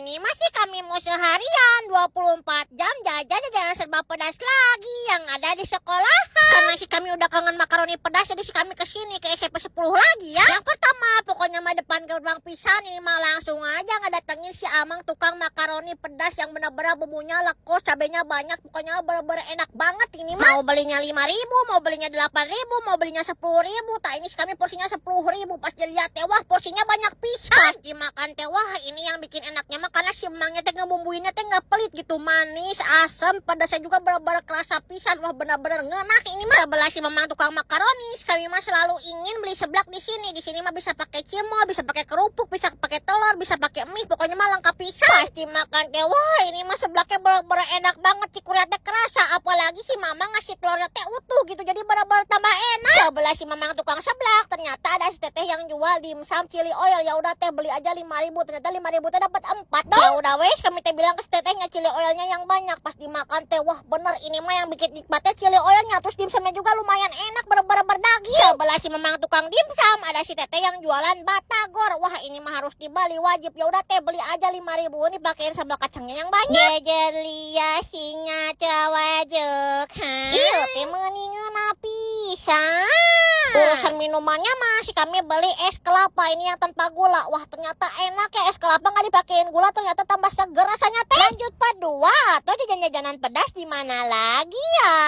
ini masih kami mau seharian 24 jam jajan serba pedas lagi yang ada di sekolah. Karena si kami udah kangen makaroni pedas, jadi si kami kesini ke SMP 10 lagi ya. Yang pertama pokoknya mah depan gerbang pisan ini mah langsung aja ngedatengin si Amang tukang makaroni pedas yang benar-benar bumbunya lekos, cabenya banyak, pokoknya bener-bener enak banget ini mah. Mau belinya 5.000, mau belinya 8.000, mau belinya 10.000. Tak ini si kami porsinya 10.000. Pas dilihat teh wah porsinya banyak pisan. Pas dimakan teh wah ini yang bikin enaknya mah karena si emangnya teh ngebumbuinnya teh nggak pelit gitu, manis, asam, pedasnya juga bener-bener kerasa pisan. Wah bener-bener ngenak ini mah. Sebelah si Mamang tukang makaroni, kami mah selalu ingin beli seblak di sini. Di sini mah bisa pakai cimol, bisa pakai kerupuk, bisa pakai telur, bisa pakai mie, pokoknya mah lengkap pisan. Pasti makan teh wah ini mah seblaknya bener-bener enak banget, cikuritnya kerasa. Apalagi si Mamang ngasih telurnya teh utuh gitu, jadi bener-bener tambah enak. Sebelah si Mamang tukang seblak ternyata ada si teteh yang jual dimsum chili oil. Ya udah teh beli aja 5.000, ternyata 5.000 teh dapat 4 dong. Ya udah wes kami teh bilang ke si tetehnya chili oilnya yang banyak. Pas dimakan teh wah bener ini mah yang bikin nikmatnya chili oilnya, terus dimsumnya juga lumayan enak, bener-bener berdaging. Sebelah si Mamang tukang dimsum ada si teteh yang jualan batagor. Wah ini mah harus dibeli wajib. Ya udah teh beli aja 5.000 ini pakein sambal kacangnya yang banyak. Jejer lia singa cawajuk ha. Ieu teh meuningeun pisan. Urusan minumannya masih kami beli es kelapa ini yang tanpa gula. Wah ternyata enak ya, es kelapa nggak dipakein gula, ternyata tambah seger rasanya teh. Lanjut part 2 atau jajan-jajanan pedas di mana lagi ya?